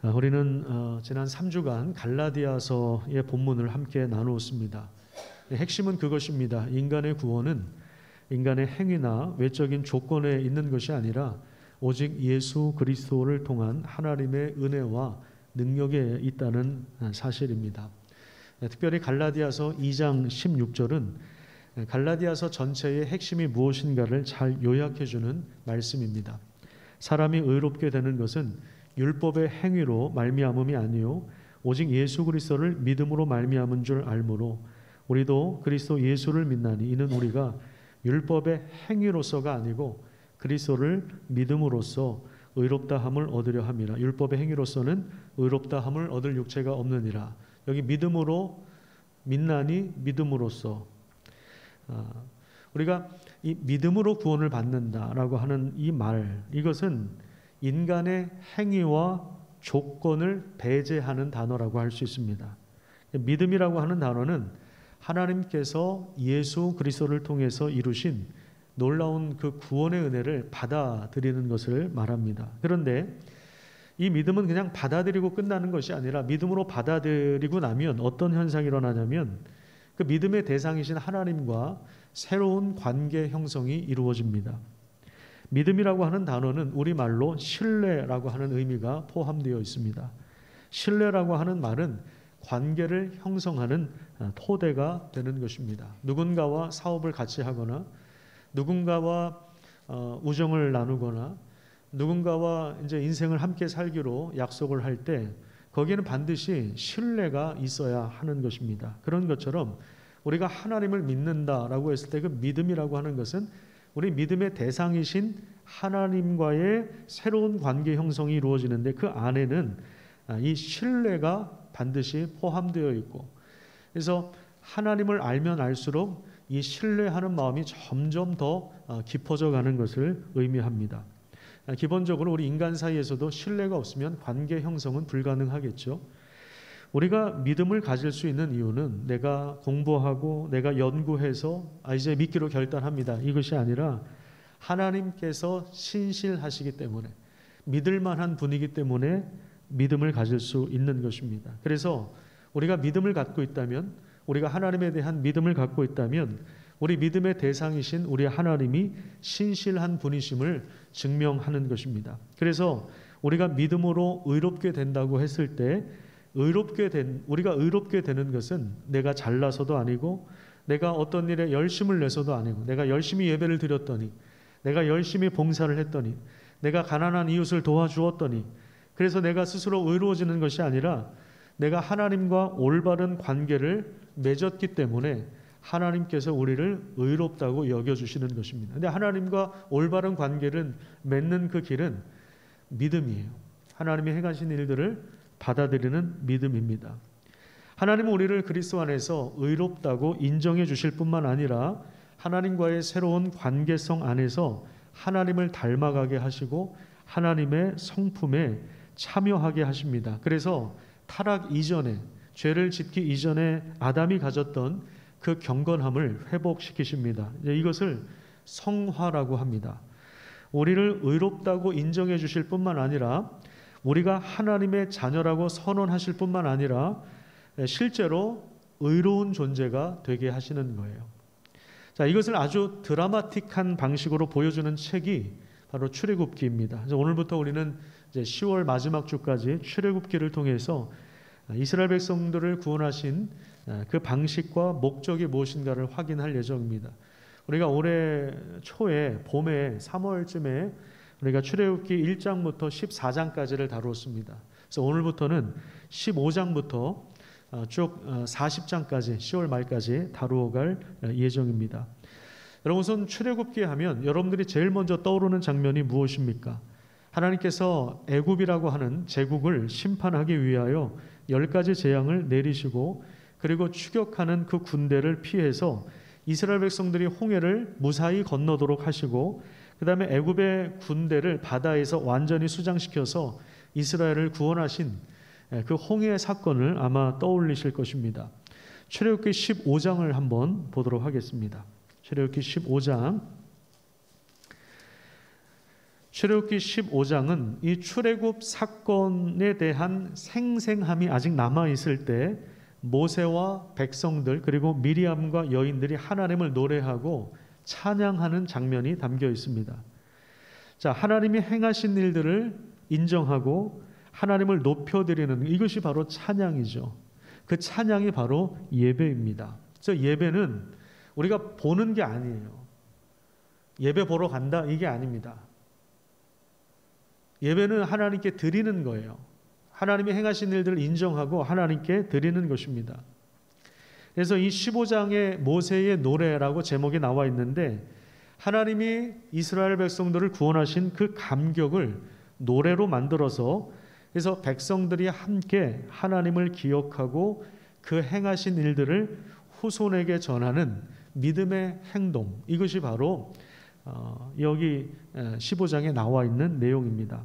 우리는 지난 3주간 갈라디아서의 본문을 함께 나누었습니다. 핵심은 그것입니다. 인간의 구원은 인간의 행위나 외적인 조건에 있는 것이 아니라 오직 예수 그리스도를 통한 하나님의 은혜와 능력에 있다는 사실입니다. 특별히 갈라디아서 2장 16절은 갈라디아서 전체의 핵심이 무엇인가를 잘 요약해주는 말씀입니다. 사람이 의롭게 되는 것은 율법의 행위로 말미암음이 아니요 오직 예수 그리스도를 믿음으로 말미암은 줄 알므로 우리도 그리스도 예수를 믿나니 이는 우리가 율법의 행위로서가 아니고 그리스도를 믿음으로써 의롭다함을 얻으려 함이라. 율법의 행위로서는 의롭다함을 얻을 육체가 없느니라. 여기 믿음으로 믿나니 믿음으로써 우리가 이 믿음으로 구원을 받는다라고 하는 이 말, 이것은 인간의 행위와 조건을 배제하는 단어라고 할 수 있습니다. 믿음이라고 하는 단어는 하나님께서 예수 그리스도를 통해서 이루신 놀라운 그 구원의 은혜를 받아들이는 것을 말합니다. 그런데 이 믿음은 그냥 받아들이고 끝나는 것이 아니라 믿음으로 받아들이고 나면 어떤 현상이 일어나냐면 그 믿음의 대상이신 하나님과 새로운 관계 형성이 이루어집니다. 믿음이라고 하는 단어는 우리말로 신뢰라고 하는 의미가 포함되어 있습니다. 신뢰라고 하는 말은 관계를 형성하는 토대가 되는 것입니다. 누군가와 사업을 같이 하거나 누군가와 우정을 나누거나 누군가와 이제 인생을 함께 살기로 약속을 할 때 거기에는 반드시 신뢰가 있어야 하는 것입니다. 그런 것처럼 우리가 하나님을 믿는다라고 했을 때 그 믿음이라고 하는 것은 우리 믿음의 대상이신 하나님과의 새로운 관계 형성이 이루어지는데 그 안에는 이 신뢰가 반드시 포함되어 있고, 그래서 하나님을 알면 알수록 이 신뢰하는 마음이 점점 더 깊어져 가는 것을 의미합니다. 기본적으로 우리 인간 사이에서도 신뢰가 없으면 관계 형성은 불가능하겠죠. 우리가 믿음을 가질 수 있는 이유는 내가 공부하고 내가 연구해서 이제 믿기로 결단합니다, 이것이 아니라 하나님께서 신실하시기 때문에, 믿을 만한 분이기 때문에 믿음을 가질 수 있는 것입니다. 그래서 우리가 믿음을 갖고 있다면, 우리가 하나님에 대한 믿음을 갖고 있다면 우리 믿음의 대상이신 우리 하나님이 신실한 분이심을 증명하는 것입니다. 그래서 우리가 믿음으로 의롭게 된다고 했을 때 우리가 의롭게 되는 것은 내가 잘나서도 아니고 내가 어떤 일에 열심을 내서도 아니고 내가 열심히 예배를 드렸더니 내가 열심히 봉사를 했더니 내가 가난한 이웃을 도와주었더니 그래서 내가 스스로 의로워지는 것이 아니라 내가 하나님과 올바른 관계를 맺었기 때문에 하나님께서 우리를 의롭다고 여겨주시는 것입니다. 근데 하나님과 올바른 관계를 맺는 그 길은 믿음이에요. 하나님이 행하신 일들을 받아들이는 믿음입니다. 하나님은 우리를 그리스도 안에서 의롭다고 인정해 주실 뿐만 아니라 하나님과의 새로운 관계성 안에서 하나님을 닮아가게 하시고 하나님의 성품에 참여하게 하십니다. 그래서 타락 이전에, 죄를 짓기 이전에 아담이 가졌던 그 경건함을 회복시키십니다. 이것을 성화라고 합니다. 우리를 의롭다고 인정해 주실 뿐만 아니라 우리가 하나님의 자녀라고 선언하실 뿐만 아니라 실제로 의로운 존재가 되게 하시는 거예요. 자, 이것을 아주 드라마틱한 방식으로 보여주는 책이 바로 출애굽기입니다. 그래서 오늘부터 우리는 이제 10월 마지막 주까지 출애굽기를 통해서 이스라엘 백성들을 구원하신 그 방식과 목적이 무엇인가를 확인할 예정입니다. 우리가 올해 초에 봄에 3월쯤에 우리가 출애굽기 1장부터 14장까지를 다루었습니다. 그래서 오늘부터는 15장부터 쭉 40장까지 10월 말까지 다루어갈 예정입니다. 여러분, 우선 출애굽기 하면 여러분들이 제일 먼저 떠오르는 장면이 무엇입니까? 하나님께서 애굽이라고 하는 제국을 심판하기 위하여 10가지 재앙을 내리시고 그리고 추격하는 그 군대를 피해서 이스라엘 백성들이 홍해를 무사히 건너도록 하시고 그 다음에 애굽의 군대를 바다에서 완전히 수장시켜서 이스라엘을 구원하신 그 홍해 사건을 아마 떠올리실 것입니다. 출애굽기 15장을 한번 보도록 하겠습니다. 출애굽기 15장 출애굽기 15장은 이 출애굽 사건에 대한 생생함이 아직 남아 있을 때 모세와 백성들 그리고 미리암과 여인들이 하나님을 노래하고 찬양하는 장면이 담겨 있습니다. 자, 하나님이 행하신 일들을 인정하고 하나님을 높여드리는 이것이 바로 찬양이죠. 그 찬양이 바로 예배입니다. 그래서 예배는 우리가 보는 게 아니에요. 예배 보러 간다 이게 아닙니다. 예배는 하나님께 드리는 거예요. 하나님이 행하신 일들을 인정하고 하나님께 드리는 것입니다. 그래서 이 15장의 모세의 노래라고 제목이 나와 있는데 하나님이 이스라엘 백성들을 구원하신 그 감격을 노래로 만들어서 그래서 백성들이 함께 하나님을 기억하고 그 행하신 일들을 후손에게 전하는 믿음의 행동, 이것이 바로 여기 15장에 나와 있는 내용입니다.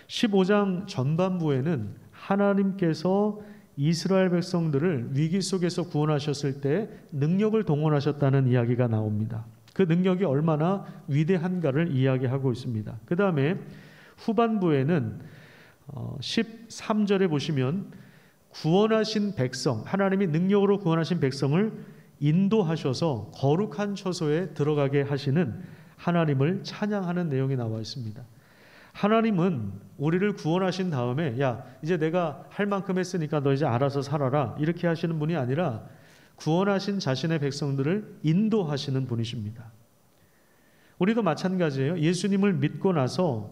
15장 전반부에는 하나님께서 이스라엘 백성들을 위기 속에서 구원하셨을 때 능력을 동원하셨다는 이야기가 나옵니다. 그 능력이 얼마나 위대한가를 이야기하고 있습니다. 그 다음에 후반부에는 13절에 보시면 구원하신 백성, 하나님이 능력으로 구원하신 백성을 인도하셔서 거룩한 처소에 들어가게 하시는 하나님을 찬양하는 내용이 나와 있습니다. 하나님은 우리를 구원하신 다음에 야 이제 내가 할 만큼 했으니까 너 이제 알아서 살아라 이렇게 하시는 분이 아니라 구원하신 자신의 백성들을 인도하시는 분이십니다. 우리도 마찬가지예요. 예수님을 믿고 나서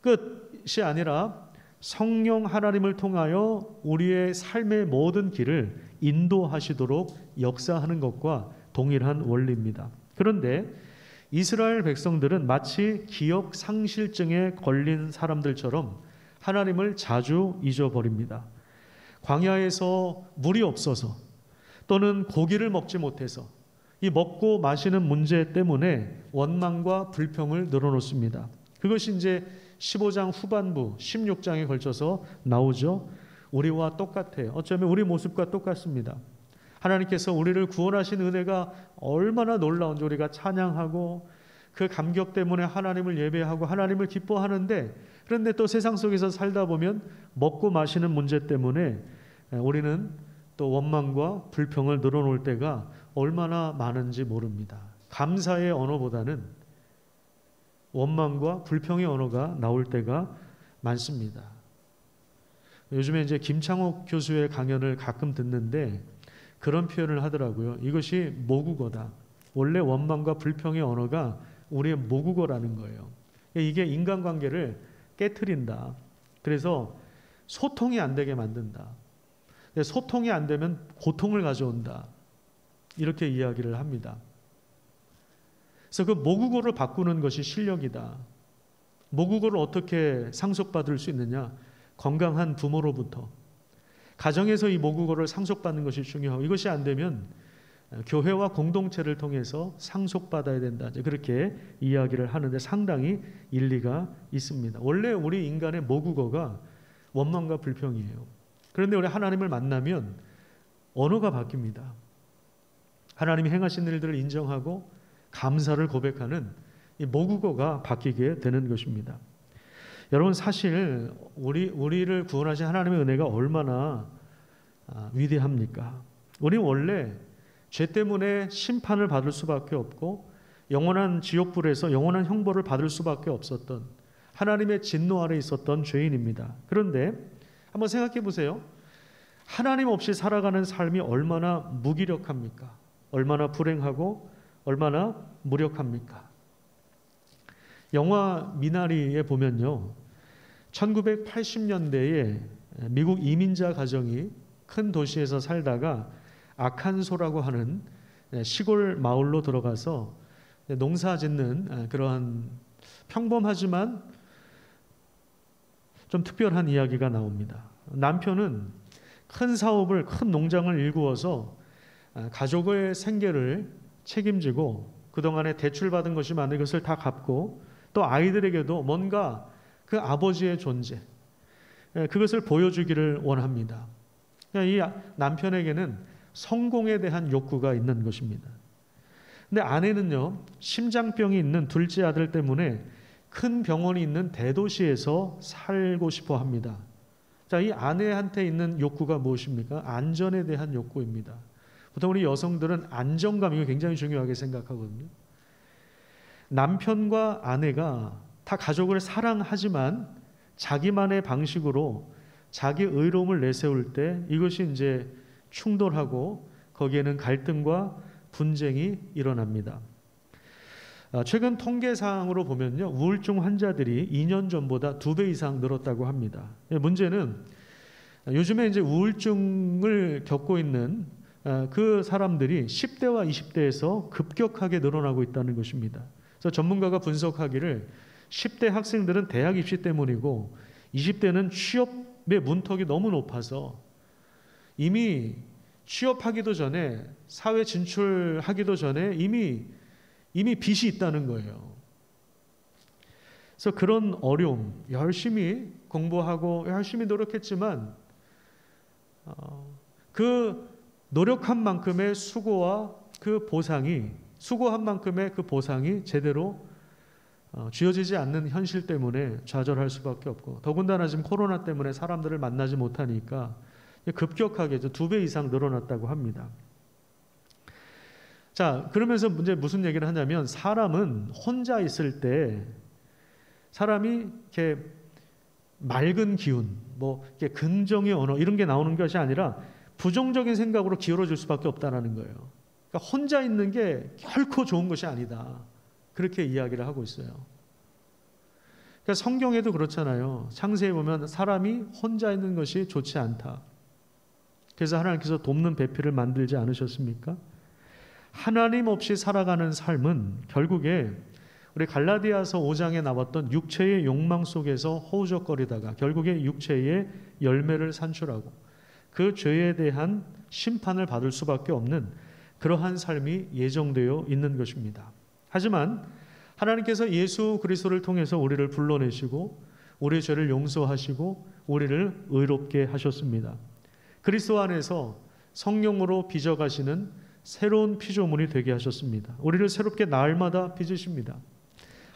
끝이 아니라 성령 하나님을 통하여 우리의 삶의 모든 길을 인도하시도록 역사하는 것과 동일한 원리입니다. 그런데 이스라엘 백성들은 마치 기억 상실증에 걸린 사람들처럼 하나님을 자주 잊어버립니다. 광야에서 물이 없어서 또는 고기를 먹지 못해서 이 먹고 마시는 문제 때문에 원망과 불평을 늘어놓습니다. 그것이 이제 15장 후반부 16장에 걸쳐서 나오죠. 우리와 똑같아요. 어쩌면 우리 모습과 똑같습니다. 하나님께서 우리를 구원하신 은혜가 얼마나 놀라운지 우리가 찬양하고 그 감격 때문에 하나님을 예배하고 하나님을 기뻐하는데 그런데 또 세상 속에서 살다 보면 먹고 마시는 문제 때문에 우리는 또 원망과 불평을 늘어놓을 때가 얼마나 많은지 모릅니다. 감사의 언어보다는 원망과 불평의 언어가 나올 때가 많습니다. 요즘에 이제 김창옥 교수의 강연을 가끔 듣는데 그런 표현을 하더라고요. 이것이 모국어다. 원래 원망과 불평의 언어가 우리의 모국어라는 거예요. 이게 인간관계를 깨트린다. 그래서 소통이 안 되게 만든다. 소통이 안 되면 고통을 가져온다. 이렇게 이야기를 합니다. 그래서 그 모국어를 바꾸는 것이 실력이다. 모국어를 어떻게 상속받을 수 있느냐? 건강한 부모로부터. 가정에서 이 모국어를 상속받는 것이 중요하고 이것이 안 되면 교회와 공동체를 통해서 상속받아야 된다. 그렇게 이야기를 하는데 상당히 일리가 있습니다. 원래 우리 인간의 모국어가 원망과 불평이에요. 그런데 우리 하나님을 만나면 언어가 바뀝니다. 하나님이 행하신 일들을 인정하고 감사를 고백하는 이 모국어가 바뀌게 되는 것입니다. 여러분 사실 우리를 구원하신 하나님의 은혜가 얼마나 위대합니까? 우리 원래 죄 때문에 심판을 받을 수밖에 없고 영원한 지옥불에서 영원한 형벌을 받을 수밖에 없었던 하나님의 진노 아래 있었던 죄인입니다. 그런데 한번 생각해 보세요. 하나님 없이 살아가는 삶이 얼마나 무기력합니까? 얼마나 불행하고 얼마나 무력합니까? 영화 미나리에 보면요. 1980년대에 미국 이민자 가정이 큰 도시에서 살다가 아칸소라고 하는 시골 마을로 들어가서 농사 짓는 그러한 평범하지만 좀 특별한 이야기가 나옵니다. 남편은 큰 사업을, 큰 농장을 일구어서 가족의 생계를 책임지고 그동안에 대출받은 것이 많은 것을 다 갚고 또 아이들에게도 뭔가 그 아버지의 존재, 그것을 보여주기를 원합니다. 이 남편에게는 성공에 대한 욕구가 있는 것입니다. 근데 아내는요, 심장병이 있는 둘째 아들 때문에 큰 병원이 있는 대도시에서 살고 싶어 합니다. 자, 이 아내한테 있는 욕구가 무엇입니까? 안전에 대한 욕구입니다. 보통 우리 여성들은 안정감, 이거 굉장히 중요하게 생각하거든요. 남편과 아내가 다 가족을 사랑하지만 자기만의 방식으로 자기 의로움을 내세울 때 이것이 이제 충돌하고 거기에는 갈등과 분쟁이 일어납니다. 최근 통계상으로 보면요, 우울증 환자들이 2년 전보다 2배 이상 늘었다고 합니다. 문제는 요즘에 이제 우울증을 겪고 있는 그 사람들이 10대와 20대에서 급격하게 늘어나고 있다는 것입니다. 그래서 전문가가 분석하기를 10대 학생들은 대학 입시 때문이고 20대는 취업의 문턱이 너무 높아서 이미 취업하기도 전에, 사회 진출하기도 전에 이미 빚이 있다는 거예요. 그래서 그런 어려움, 열심히 공부하고 열심히 노력했지만 그 노력한 만큼의 수고와 그 보상이, 수고한 만큼의 그 보상이 제대로 쥐어지지 않는 현실 때문에 좌절할 수밖에 없고, 더군다나 지금 코로나 때문에 사람들을 만나지 못하니까 급격하게 2배 이상 늘어났다고 합니다. 자, 그러면서 이제 무슨 얘기를 하냐면, 사람은 혼자 있을 때 사람이 이렇게 맑은 기운, 뭐 이렇게 긍정의 언어 이런 게 나오는 것이 아니라 부정적인 생각으로 기울어질 수밖에 없다는 거예요. 그러니까 혼자 있는 게 결코 좋은 것이 아니다, 그렇게 이야기를 하고 있어요. 그러니까 성경에도 그렇잖아요. 창세에 보면 사람이 혼자 있는 것이 좋지 않다. 그래서 하나님께서 돕는 배필을 만들지 않으셨습니까? 하나님 없이 살아가는 삶은 결국에 우리 갈라디아서 5장에 나왔던 육체의 욕망 속에서 허우적거리다가 결국에 육체의 열매를 산출하고 그 죄에 대한 심판을 받을 수밖에 없는 그러한 삶이 예정되어 있는 것입니다. 하지만 하나님께서 예수 그리스도를 통해서 우리를 불러내시고 우리의 죄를 용서하시고 우리를 의롭게 하셨습니다. 그리스도 안에서 성령으로 빚어가시는 새로운 피조물이 되게 하셨습니다. 우리를 새롭게 날마다 빚으십니다.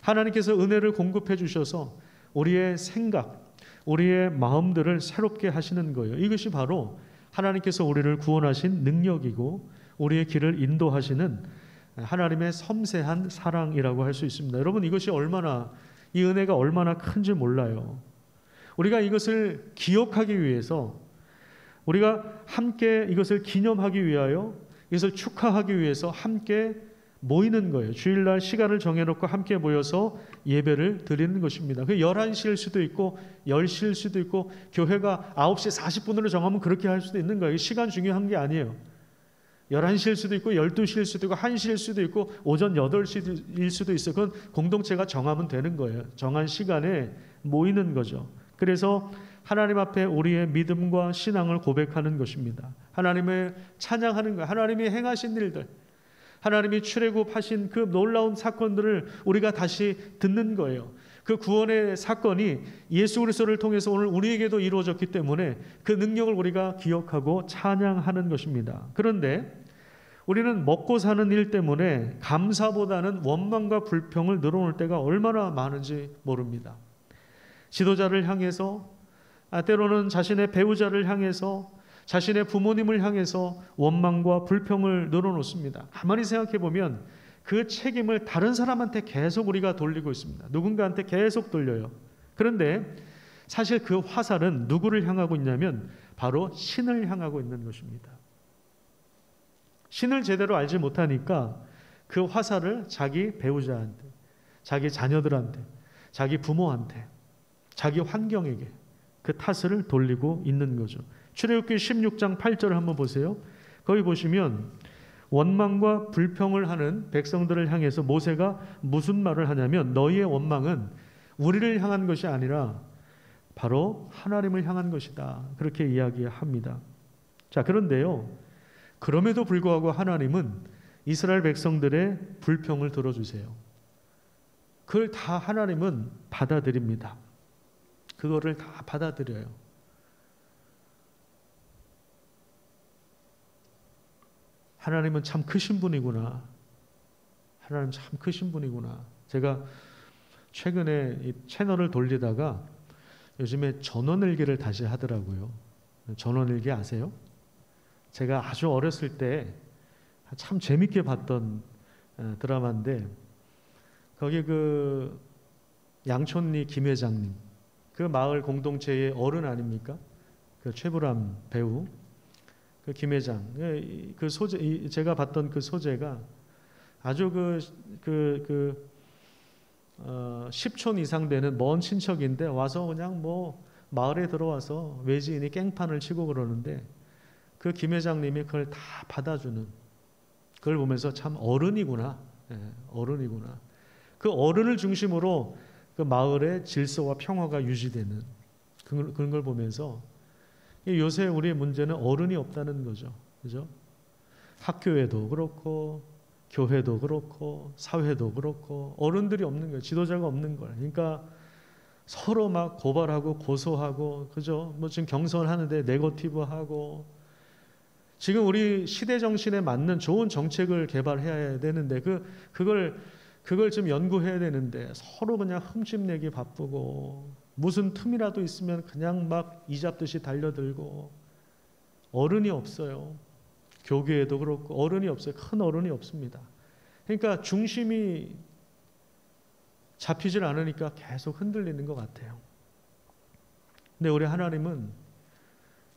하나님께서 은혜를 공급해 주셔서 우리의 생각, 우리의 마음들을 새롭게 하시는 거예요. 이것이 바로 하나님께서 우리를 구원하신 능력이고 우리의 길을 인도하시는 하나님의 섬세한 사랑이라고 할 수 있습니다. 여러분, 이것이 이 은혜가 얼마나 큰지 몰라요. 우리가 이것을 기억하기 위해서, 우리가 함께 이것을 기념하기 위하여, 이것을 축하하기 위해서 함께 모이는 거예요. 주일날 시간을 정해놓고 함께 모여서 예배를 드리는 것입니다. 그 11시일 수도 있고 10시일 수도 있고 교회가 9시 40분으로 정하면 그렇게 할 수도 있는 거예요. 시간 중요한 게 아니에요. 11시일 수도 있고 12시일 수도 있고 1시일 수도 있고 오전 8시일 수도 있어요. 그건 공동체가 정하면 되는 거예요. 정한 시간에 모이는 거죠. 그래서 하나님 앞에 우리의 믿음과 신앙을 고백하는 것입니다. 하나님을 찬양하는 거예요. 하나님이 행하신 일들, 하나님이 출애굽하신 그 놀라운 사건들을 우리가 다시 듣는 거예요. 그 구원의 사건이 예수 그리스도를 통해서 오늘 우리에게도 이루어졌기 때문에 그 능력을 우리가 기억하고 찬양하는 것입니다. 그런데 우리는 먹고 사는 일 때문에 감사보다는 원망과 불평을 늘어놓을 때가 얼마나 많은지 모릅니다. 지도자를 향해서, 때로는 자신의 배우자를 향해서, 자신의 부모님을 향해서 원망과 불평을 늘어놓습니다. 가만히 생각해 보면 그 책임을 다른 사람한테 계속 우리가 돌리고 있습니다. 누군가한테 계속 돌려요. 그런데 사실 그 화살은 누구를 향하고 있냐면 바로 신을 향하고 있는 것입니다. 신을 제대로 알지 못하니까 그 화살을 자기 배우자한테, 자기 자녀들한테, 자기 부모한테, 자기 환경에게 그 탓을 돌리고 있는 거죠. 출애굽기 16장 8절을 한번 보세요. 거기 보시면 원망과 불평을 하는 백성들을 향해서 모세가 무슨 말을 하냐면, 너희의 원망은 우리를 향한 것이 아니라 바로 하나님을 향한 것이다, 그렇게 이야기합니다. 자, 그런데요, 그럼에도 불구하고 하나님은 이스라엘 백성들의 불평을 들어주세요. 그걸 다 하나님은 받아들입니다. 그거를 다 받아들여요. 하나님은 참 크신 분이구나. 하나님 참 크신 분이구나. 제가 최근에 이 채널을 돌리다가 요즘에 전원일기를 다시 하더라고요. 전원일기 아세요? 제가 아주 어렸을 때 참 재밌게 봤던 드라마인데 거기 그 양촌리 김 회장님, 그 마을 공동체의 어른 아닙니까? 그 최불암 배우, 그 김 회장, 그 소재, 제가 봤던 그 소재가 아주 10촌 이상 되는 먼 친척인데 와서 그냥 뭐 마을에 들어와서 외지인이 깽판을 치고 그러는데 그 김 회장님이 그걸 다 받아주는, 그걸 보면서 참 어른이구나, 어른이구나. 그 어른을 중심으로 그 마을의 질서와 평화가 유지되는 그런 걸 보면서 요새 우리의 문제는 어른이 없다는 거죠. 그죠? 학교에도 그렇고 교회도 그렇고 사회도 그렇고 어른들이 없는 거예요. 지도자가 없는 거예요. 그러니까 서로 막 고발하고 고소하고, 그죠? 뭐 지금 경선하는데 네거티브하고, 지금 우리 시대 정신에 맞는 좋은 정책을 개발해야 되는데 그걸 좀 연구해야 되는데 서로 그냥 흠집내기 바쁘고 무슨 틈이라도 있으면 그냥 막 이잡듯이 달려들고 어른이 없어요. 교계에도 그렇고 어른이 없어요. 큰 어른이 없습니다. 그러니까 중심이 잡히질 않으니까 계속 흔들리는 것 같아요. 근데 우리 하나님은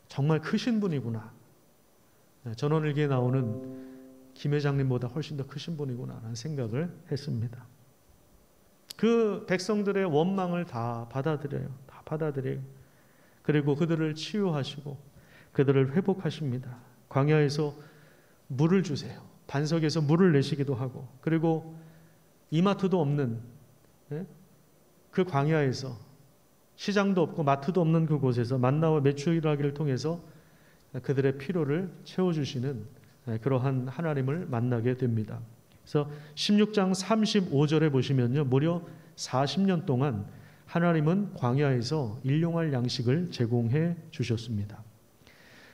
정말 크신 분이구나. 전원일기에 나오는 김 회장님보다 훨씬 더 크신 분이구나 라는 생각을 했습니다. 그 백성들의 원망을 다 받아들여요. 다 받아들여요. 그리고 그들을 치유하시고 그들을 회복하십니다. 광야에서 물을 주세요. 반석에서 물을 내시기도 하고, 그리고 이마트도 없는 그 광야에서, 시장도 없고 마트도 없는 그곳에서 만나와 메추라기를 통해서 그들의 필요를 채워주시는 그러한 하나님을 만나게 됩니다. 그래서 16장 35절에 보시면요, 무려 40년 동안 하나님은 광야에서 일용할 양식을 제공해 주셨습니다.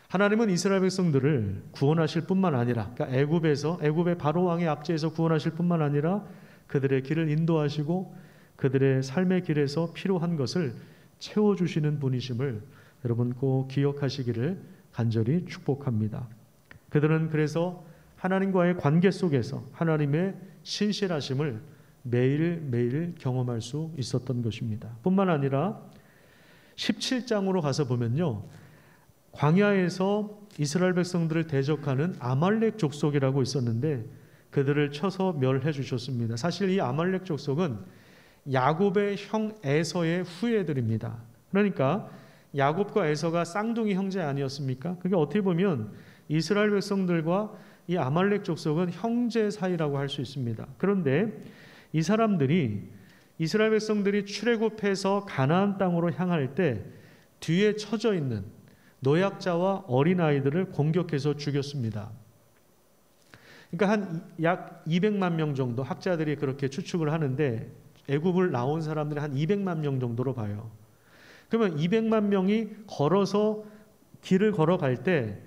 하나님은 이스라엘 백성들을 구원하실 뿐만 아니라, 그러니까 애굽의 바로 왕의 압제에서 구원하실 뿐만 아니라 그들의 길을 인도하시고 그들의 삶의 길에서 필요한 것을 채워주시는 분이심을 여러분 꼭 기억하시기를 간절히 축복합니다. 그들은 그래서 하나님과의 관계 속에서 하나님의 신실하심을 매일매일 경험할 수 있었던 것입니다. 뿐만 아니라 17장으로 가서 보면요, 광야에서 이스라엘 백성들을 대적하는 아말렉 족속이라고 있었는데 그들을 쳐서 멸해 주셨습니다. 사실 이 아말렉 족속은 야곱의 형 에서의 후예들입니다. 그러니까 야곱과 에서가 쌍둥이 형제 아니었습니까? 그게 어떻게 보면 이스라엘 백성들과 이 아말렉 족속은 형제 사이라고 할 수 있습니다. 그런데 이 사람들이, 이스라엘 백성들이 출애굽해서 가나안 땅으로 향할 때 뒤에 처져 있는 노약자와 어린아이들을 공격해서 죽였습니다. 그러니까 약 200만 명 정도, 학자들이 그렇게 추측을 하는데 애굽을 나온 사람들이 한 200만 명 정도로 봐요. 그러면 200만 명이 걸어서 길을 걸어갈 때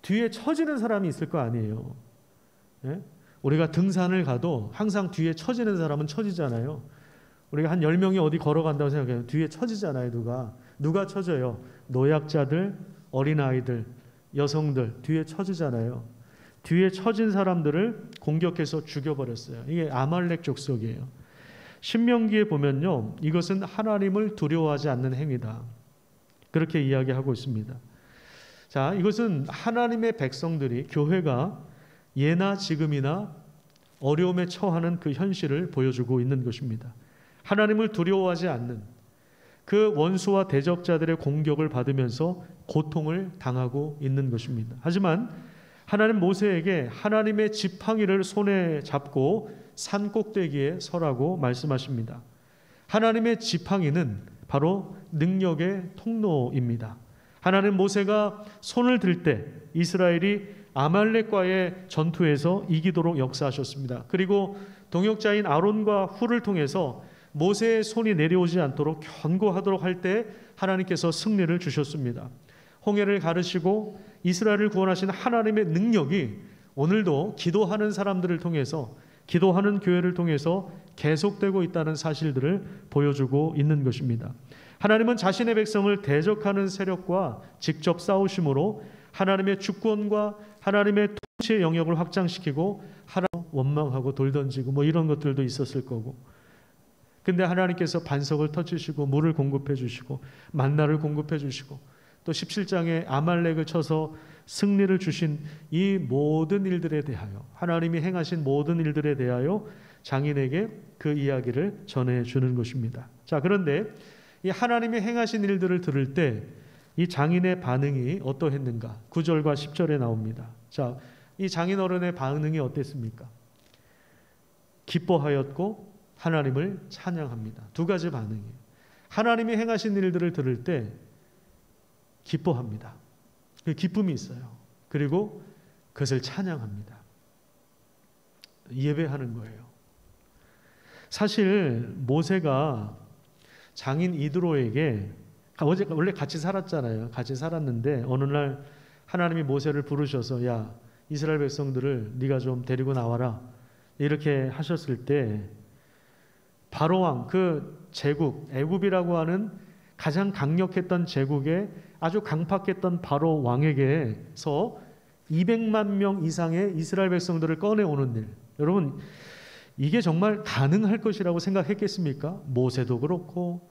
뒤에 처지는 사람이 있을 거 아니에요. 예? 우리가 등산을 가도 항상 뒤에 처지는 사람은 처지잖아요. 우리가 한 10명이 어디 걸어간다고 생각해요. 뒤에 처지잖아요. 누가 처져요? 노약자들, 어린아이들, 여성들 뒤에 처지잖아요. 뒤에 처진 사람들을 공격해서 죽여버렸어요. 이게 아말렉 족속이에요. 신명기에 보면요, 이것은 하나님을 두려워하지 않는 행위다, 그렇게 이야기하고 있습니다. 자, 이것은 하나님의 백성들이, 교회가 예나 지금이나 어려움에 처하는 그 현실을 보여주고 있는 것입니다. 하나님을 두려워하지 않는, 그 원수와 대적자들의 공격을 받으면서 고통을 당하고 있는 것입니다. 하지만 하나님 모세에게 하나님의 지팡이를 손에 잡고 산 꼭대기에 서라고 말씀하십니다. 하나님의 지팡이는 바로 능력의 통로입니다. 하나님 모세가 손을 들 때 이스라엘이 아말렉과의 전투에서 이기도록 역사하셨습니다. 그리고 동역자인 아론과 훌을 통해서 모세의 손이 내려오지 않도록 견고하도록 할 때 하나님께서 승리를 주셨습니다. 홍해를 가르시고 이스라엘을 구원하신 하나님의 능력이 오늘도 기도하는 사람들을 통해서 기도하는 교회를 통해서 계속되고 있다는 사실들을 보여주고 있는 것입니다. 하나님은 자신의 백성을 대적하는 세력과 직접 싸우심으로 하나님의 주권과 하나님의 통치의 영역을 확장시키고 하나님 원망하고 돌 던지고 뭐 이런 것들도 있었을 거고, 근데 하나님께서 반석을 터치시고 물을 공급해 주시고 만나를 공급해 주시고 또 17장에 아말렉을 쳐서 승리를 주신 이 모든 일들에 대하여, 하나님이 행하신 모든 일들에 대하여 장인에게 그 이야기를 전해주는 것입니다. 자, 그런데 이 하나님이 행하신 일들을 들을 때 이 장인의 반응이 어떠했는가? 9절과 10절에 나옵니다. 자, 이 장인 어른의 반응이 어땠습니까? 기뻐하였고 하나님을 찬양합니다. 두 가지 반응이에요. 하나님이 행하신 일들을 들을 때 기뻐합니다. 그 기쁨이 있어요. 그리고 그것을 찬양합니다. 예배하는 거예요. 사실 모세가 장인 이드로에게 원래 같이 살았잖아요. 같이 살았는데 어느 날 하나님이 모세를 부르셔서 야, 이스라엘 백성들을 네가 좀 데리고 나와라 이렇게 하셨을 때 바로 왕, 그 제국 애굽이라고 하는 가장 강력했던 제국에 아주 강팍했던 바로 왕에게서 200만 명 이상의 이스라엘 백성들을 꺼내오는 일, 여러분 이게 정말 가능할 것이라고 생각했겠습니까? 모세도 그렇고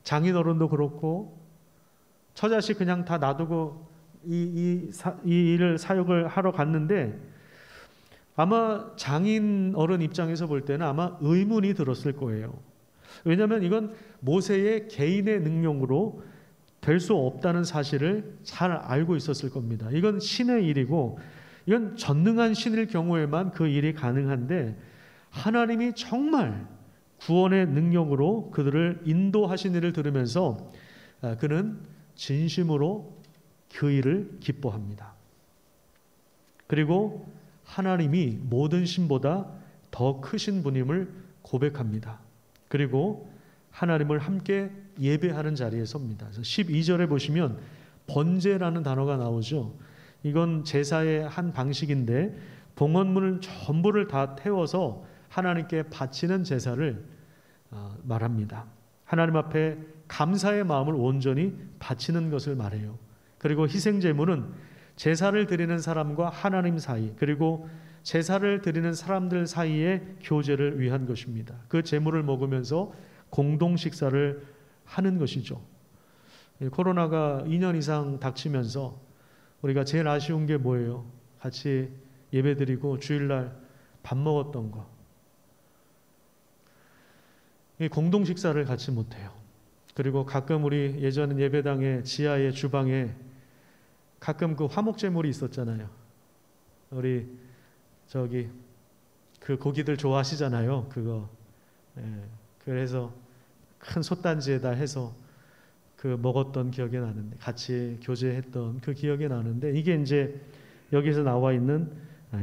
장인어른도 그렇고 처자식 그냥 다 놔두고 이 일을 사역을 하러 갔는데 아마 장인어른 입장에서 볼 때는 아마 의문이 들었을 거예요. 왜냐하면 이건 모세의 개인의 능력으로 될 수 없다는 사실을 잘 알고 있었을 겁니다. 이건 신의 일이고 이건 전능한 신일 경우에만 그 일이 가능한데 하나님이 정말 구원의 능력으로 그들을 인도하신 일을 들으면서 그는 진심으로 그 일을 기뻐합니다. 그리고 하나님이 모든 신보다 더 크신 분임을 고백합니다. 그리고 하나님을 함께 예배하는 자리에 섭니다. 12절에 보시면 번제라는 단어가 나오죠. 이건 제사의 한 방식인데 봉헌물을 전부를 다 태워서 하나님께 바치는 제사를 말합니다. 하나님 앞에 감사의 마음을 온전히 바치는 것을 말해요. 그리고 희생제물은 제사를 드리는 사람과 하나님 사이, 그리고 제사를 드리는 사람들 사이의 교제를 위한 것입니다. 그 제물을 먹으면서 공동 식사를 하는 것이죠. 코로나가 2년 이상 닥치면서 우리가 제일 아쉬운 게 뭐예요? 같이 예배드리고 주일날 밥 먹었던 거. 공동 식사를 같이 못해요. 그리고 가끔 우리 예전 예배당의 지하의 주방에 가끔 그 화목제물이 있었잖아요. 우리 저기 그 고기들 좋아하시잖아요. 그거. 그래서 큰 솥단지에다 해서 그 먹었던 기억이 나는데, 같이 교제했던 그 기억이 나는데, 이게 이제 여기서 나와 있는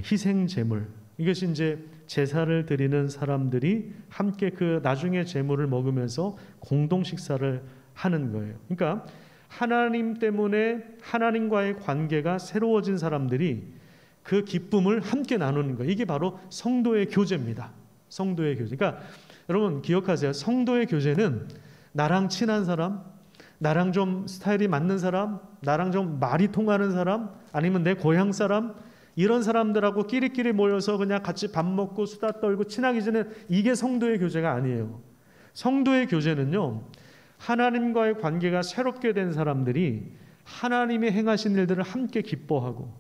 희생 제물. 이것이 이제 제사를 드리는 사람들이 함께 그 나중에 제물을 먹으면서 공동 식사를 하는 거예요. 그러니까 하나님 때문에 하나님과의 관계가 새로워진 사람들이 그 기쁨을 함께 나누는 거예요. 이게 바로 성도의 교제입니다. 성도의 교제. 그러니까 여러분 기억하세요. 성도의 교제는 나랑 친한 사람, 나랑 좀 스타일이 맞는 사람, 나랑 좀 말이 통하는 사람, 아니면 내 고향 사람, 이런 사람들하고 끼리끼리 모여서 그냥 같이 밥 먹고 수다 떨고 친하게 지내는, 이게 성도의 교제가 아니에요. 성도의 교제는요, 하나님과의 관계가 새롭게 된 사람들이 하나님이 행하신 일들을 함께 기뻐하고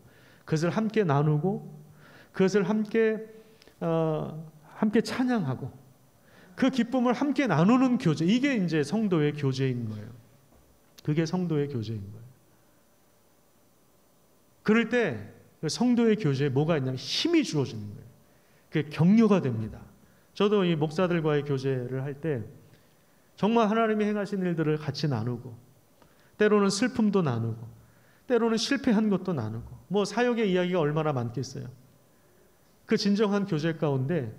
그것을 함께 나누고 그것을 함께 찬양하고 그 기쁨을 함께 나누는 교제, 이게 이제 성도의 교제인 거예요. 그게 성도의 교제인 거예요. 그럴 때 성도의 교제에 뭐가 있냐면 힘이 주어지는 거예요. 그게 격려가 됩니다. 저도 이 목사들과의 교제를 할 때 정말 하나님이 행하신 일들을 같이 나누고, 때로는 슬픔도 나누고, 때로는 실패한 것도 나누고, 뭐 사역의 이야기가 얼마나 많겠어요. 그 진정한 교제 가운데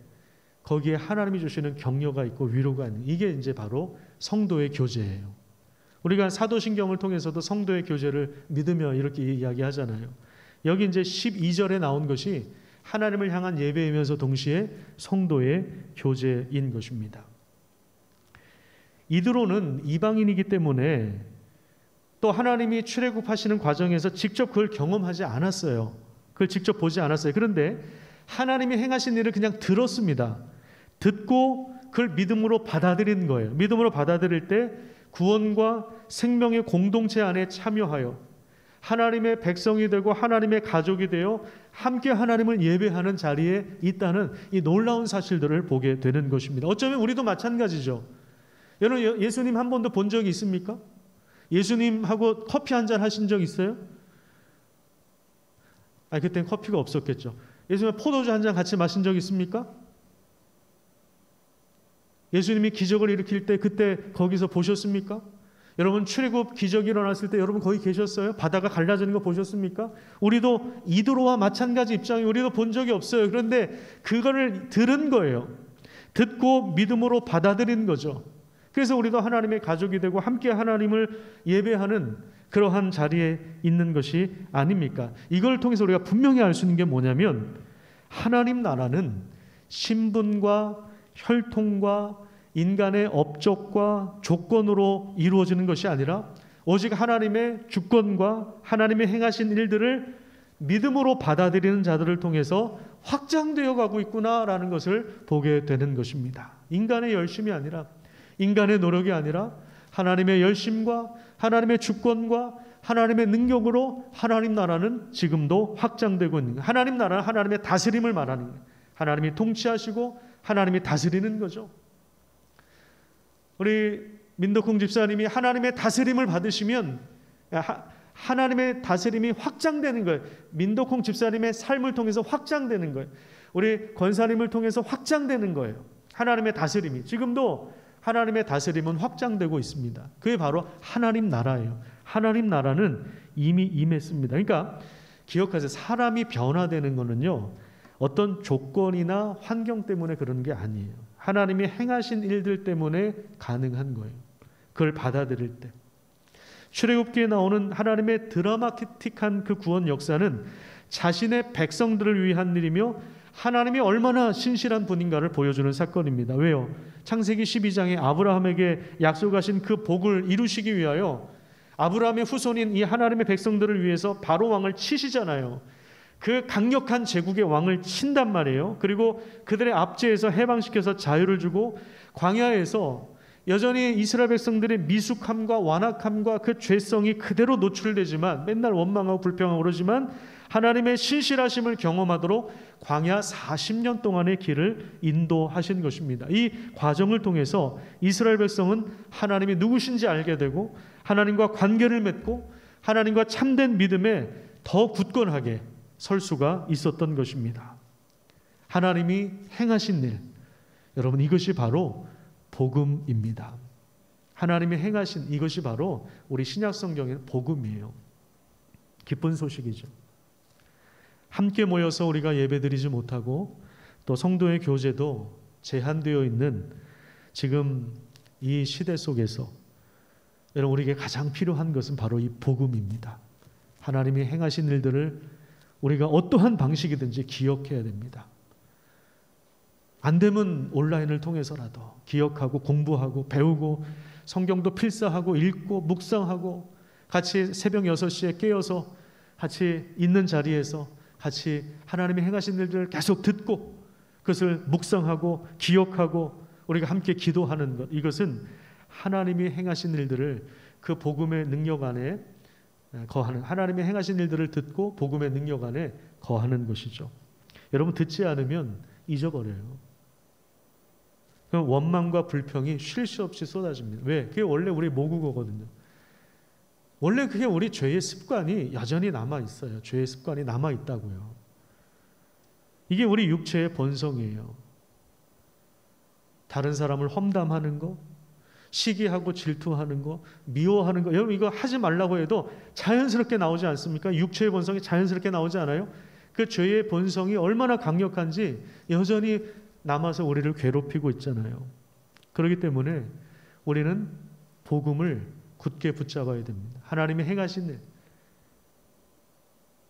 거기에 하나님이 주시는 격려가 있고 위로가 있는, 이게 이제 바로 성도의 교제예요. 우리가 사도신경을 통해서도 성도의 교제를 믿으며 이렇게 이야기하잖아요. 여기 이제 12절에 나온 것이 하나님을 향한 예배이면서 동시에 성도의 교제인 것입니다. 이드로는 이방인이기 때문에 또 하나님이 출애굽하시는 과정에서 직접 그걸 경험하지 않았어요. 그걸 직접 보지 않았어요. 그런데 하나님이 행하신 일을 그냥 들었습니다. 듣고 그걸 믿음으로 받아들인 거예요. 믿음으로 받아들일 때 구원과 생명의 공동체 안에 참여하여 하나님의 백성이 되고 하나님의 가족이 되어 함께 하나님을 예배하는 자리에 있다는 이 놀라운 사실들을 보게 되는 것입니다. 어쩌면 우리도 마찬가지죠. 여러분, 예수님 한 번도 본 적이 있습니까? 예수님하고 커피 한잔 하신 적 있어요? 그때는 커피가 없었겠죠. 예수님 포도주 한잔 같이 마신 적 있습니까? 예수님이 기적을 일으킬 때 그때 거기서 보셨습니까? 여러분, 출애굽 기적이 일어났을 때 여러분 거기 계셨어요? 바다가 갈라지는 거 보셨습니까? 우리도 이드로와 마찬가지 입장이 우리도 본 적이 없어요. 그런데 그거를 들은 거예요. 듣고 믿음으로 받아들인 거죠. 그래서 우리도 하나님의 가족이 되고 함께 하나님을 예배하는 그러한 자리에 있는 것이 아닙니까? 이걸 통해서 우리가 분명히 알 수 있는 게 뭐냐면 하나님 나라는 신분과 혈통과 인간의 업적과 조건으로 이루어지는 것이 아니라 오직 하나님의 주권과 하나님의 행하신 일들을 믿음으로 받아들이는 자들을 통해서 확장되어 가고 있구나라는 것을 보게 되는 것입니다. 인간의 열심이 아니라 인간의 노력이 아니라 하나님의 열심과 하나님의 주권과 하나님의 능력으로 하나님 나라는 지금도 확장되고 있는 거예요. 하나님 나라는 하나님의 다스림을 말하는 거예요. 하나님이 통치하시고 하나님이 다스리는 거죠. 우리 민덕홍 집사님이 하나님의 다스림을 받으시면 하나님의 다스림이 확장되는 거예요. 민덕홍 집사님의 삶을 통해서 확장되는 거예요. 우리 권사님을 통해서 확장되는 거예요. 하나님의 다스림이. 지금도 하나님의 다스림은 확장되고 있습니다. 그게 바로 하나님 나라예요. 하나님 나라는 이미 임했습니다. 그러니까 기억하세요. 사람이 변화되는 거는요, 어떤 조건이나 환경 때문에 그러는 게 아니에요. 하나님이 행하신 일들 때문에 가능한 거예요. 그걸 받아들일 때. 출애굽기에 나오는 하나님의 드라마틱한 그 구원 역사는 자신의 백성들을 위한 일이며 하나님이 얼마나 신실한 분인가를 보여주는 사건입니다. 왜요? 창세기 12장에 아브라함에게 약속하신 그 복을 이루시기 위하여 아브라함의 후손인 이 하나님의 백성들을 위해서 바로 왕을 치시잖아요. 그 강력한 제국의 왕을 친단 말이에요. 그리고 그들의 압제에서 해방시켜서 자유를 주고 광야에서 여전히 이스라엘 백성들의 미숙함과 완악함과 그 죄성이 그대로 노출되지만 맨날 원망하고 불평하고 그러지만 하나님의 신실하심을 경험하도록 광야 40년 동안의 길을 인도하신 것입니다. 이 과정을 통해서 이스라엘 백성은 하나님이 누구신지 알게 되고 하나님과 관계를 맺고 하나님과 참된 믿음에 더 굳건하게 설 수가 있었던 것입니다. 하나님이 행하신 일, 여러분 이것이 바로 복음입니다. 하나님이 행하신 이것이 바로 우리 신약 성경의 복음이에요. 기쁜 소식이죠. 함께 모여서 우리가 예배드리지 못하고 또 성도의 교제도 제한되어 있는 지금 이 시대 속에서 여러분 우리에게 가장 필요한 것은 바로 이 복음입니다. 하나님이 행하신 일들을 우리가 어떠한 방식이든지 기억해야 됩니다. 안 되면 온라인을 통해서라도 기억하고 공부하고 배우고 성경도 필사하고 읽고 묵상하고 같이 새벽 6시에 깨어서 같이 있는 자리에서 같이 하나님이 행하신 일들을 계속 듣고 그것을 묵상하고 기억하고 우리가 함께 기도하는 것, 이것은 하나님이 행하신 일들을 그 복음의 능력 안에 거하는, 하나님이 행하신 일들을 듣고 복음의 능력 안에 거하는 것이죠. 여러분 듣지 않으면 잊어버려요. 그럼 원망과 불평이 쉴 새 없이 쏟아집니다. 왜? 그게 원래 우리 모국어거든요. 원래 그게 우리 죄의 습관이 여전히 남아있어요. 죄의 습관이 남아있다고요. 이게 우리 육체의 본성이에요. 다른 사람을 험담하는 거, 시기하고 질투하는 거, 미워하는 거, 여러분 이거 하지 말라고 해도 자연스럽게 나오지 않습니까? 육체의 본성이 자연스럽게 나오지 않아요? 그 죄의 본성이 얼마나 강력한지 여전히 남아서 우리를 괴롭히고 있잖아요. 그렇기 때문에 우리는 복음을 굳게 붙잡아야 됩니다. 하나님이 행하신 일,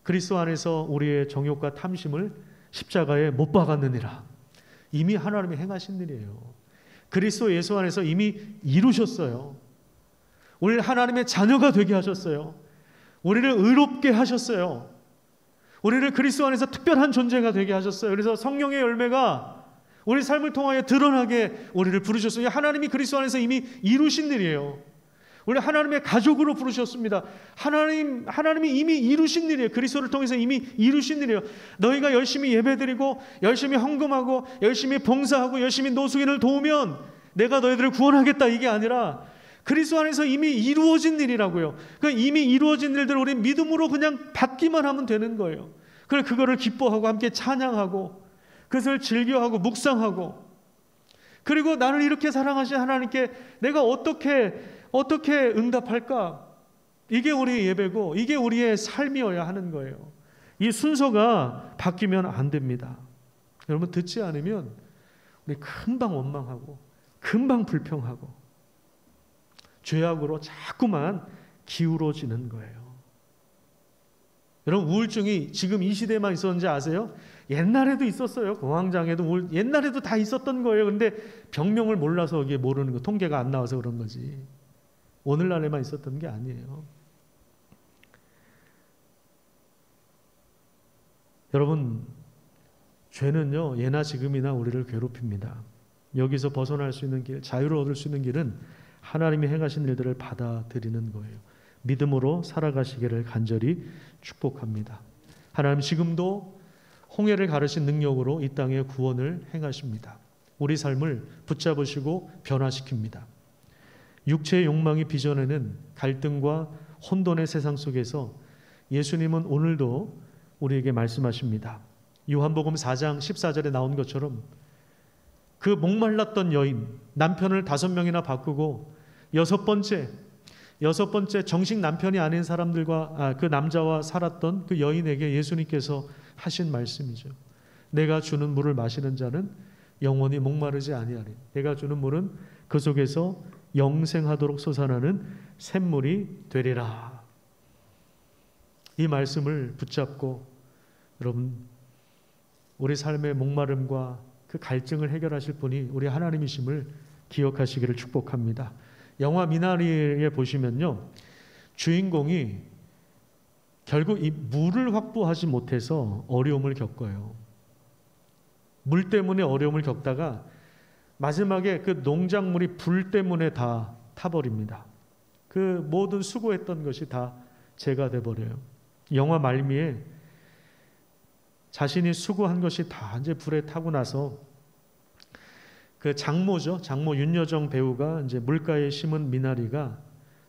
그리스도 안에서 우리의 정욕과 탐심을 십자가에 못 박았느니라. 이미 하나님이 행하신 일이에요. 그리스도 예수 안에서 이미 이루셨어요. 우리를 하나님의 자녀가 되게 하셨어요. 우리를 의롭게 하셨어요. 우리를 그리스도 안에서 특별한 존재가 되게 하셨어요. 그래서 성령의 열매가 우리 삶을 통하여 드러나게 우리를 부르셨어요. 하나님이 그리스도 안에서 이미 이루신 일이에요. 우리 하나님의 가족으로 부르셨습니다. 하나님이 이미 이루신 일이에요. 그리스도를 통해서 이미 이루신 일이에요. 너희가 열심히 예배드리고 열심히 헌금하고 열심히 봉사하고 열심히 노숙인을 도우면 내가 너희들을 구원하겠다, 이게 아니라 그리스도 안에서 이미 이루어진 일이라고요. 그 이미 이루어진 일들을 우리 믿음으로 그냥 받기만 하면 되는 거예요. 그래서 그거를 기뻐하고 함께 찬양하고 그것을 즐겨하고 묵상하고, 그리고 나를 이렇게 사랑하신 하나님께 내가 어떻게 응답할까? 이게 우리의 예배고 이게 우리의 삶이어야 하는 거예요. 이 순서가 바뀌면 안 됩니다. 여러분, 듣지 않으면 우리 금방 원망하고 금방 불평하고 죄악으로 자꾸만 기울어지는 거예요. 여러분, 우울증이 지금 이 시대에만 있었는지 아세요? 옛날에도 있었어요. 공황장애도 옛날에도 다 있었던 거예요. 근데 병명을 몰라서 이게 모르는 거, 통계가 안 나와서 그런 거지. 오늘날에만 있었던 게 아니에요. 여러분, 죄는요, 예나 지금이나 우리를 괴롭힙니다. 여기서 벗어날 수 있는 길, 자유를 얻을 수 있는 길은 하나님이 행하신 일들을 받아들이는 거예요. 믿음으로 살아가시기를 간절히 축복합니다. 하나님 지금도 홍해를 가르신 능력으로 이 땅에 구원을 행하십니다. 우리 삶을 붙잡으시고 변화시킵니다. 육체의 욕망이 빚어내는 갈등과 혼돈의 세상 속에서 예수님은 오늘도 우리에게 말씀하십니다. 요한복음 4장 14절에 나온 것처럼 그 목말랐던 여인, 남편을 5명이나 바꾸고 여섯 번째 정식 남편이 아닌 사람들과 그 남자와 살았던 그 여인에게 예수님께서 하신 말씀이죠. 내가 주는 물을 마시는 자는 영원히 목마르지 아니하리. 내가 주는 물은 그 속에서 영생하도록 솟아나는 샘물이 되리라. 이 말씀을 붙잡고 여러분, 우리 삶의 목마름과 그 갈증을 해결하실 분이 우리 하나님이심을 기억하시기를 축복합니다. 영화 미나리에 보시면요, 주인공이 결국 이 물을 확보하지 못해서 어려움을 겪어요. 물 때문에 어려움을 겪다가 마지막에 그 농작물이 불 때문에 다 타버립니다. 그 모든 수고했던 것이 다 재가 돼버려요. 영화 말미에 자신이 수고한 것이 다 이제 불에 타고 나서 그 장모죠. 장모 윤여정 배우가 이제 물가에 심은 미나리가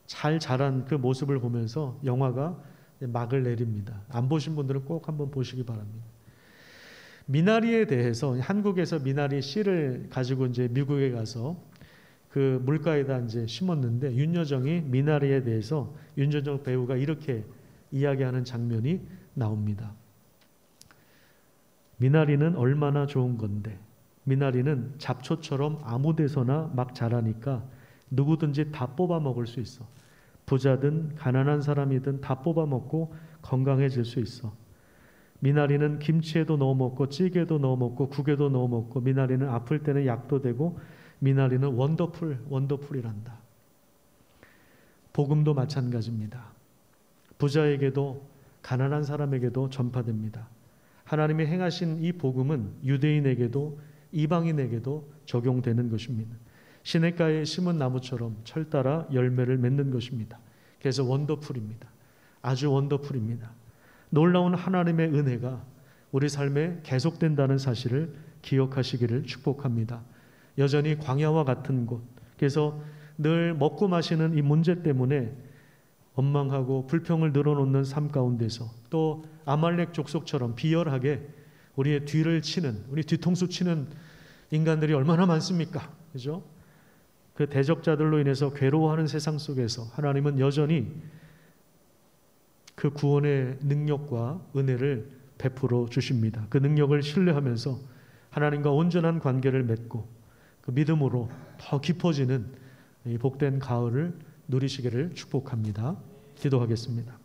잘 자란 그 모습을 보면서 영화가 막을 내립니다. 안 보신 분들은 꼭 한번 보시기 바랍니다. 미나리에 대해서 한국에서 미나리 씨를 가지고 이제 미국에 가서 그 물가에다 이제 심었는데 윤여정이 미나리에 대해서 윤여정 배우가 이렇게 이야기하는 장면이 나옵니다. 미나리는 얼마나 좋은 건데, 미나리는 잡초처럼 아무 데서나 막 자라니까 누구든지 다 뽑아 먹을 수 있어. 부자든 가난한 사람이든 다 뽑아 먹고 건강해질 수 있어. 미나리는 김치에도 넣어 먹고 찌개도 넣어 먹고 국에도 넣어 먹고, 미나리는 아플 때는 약도 되고, 미나리는 원더풀이란다. 복음도 마찬가지입니다. 부자에게도 가난한 사람에게도 전파됩니다. 하나님이 행하신 이 복음은 유대인에게도 이방인에게도 적용되는 것입니다. 시냇가에 심은 나무처럼 철따라 열매를 맺는 것입니다. 그래서 원더풀입니다. 아주 원더풀입니다. 놀라운 하나님의 은혜가 우리 삶에 계속된다는 사실을 기억하시기를 축복합니다. 여전히 광야와 같은 곳, 그래서 늘 먹고 마시는 이 문제 때문에 원망하고 불평을 늘어놓는 삶 가운데서 또 아말렉 족속처럼 비열하게 우리의 뒤를 치는, 우리 뒤통수 치는 인간들이 얼마나 많습니까? 그죠? 그 대적자들로 인해서 괴로워하는 세상 속에서 하나님은 여전히 그 구원의 능력과 은혜를 베풀어 주십니다. 그 능력을 신뢰하면서 하나님과 온전한 관계를 맺고 그 믿음으로 더 깊어지는 이 복된 가을을 누리시기를 축복합니다. 기도하겠습니다.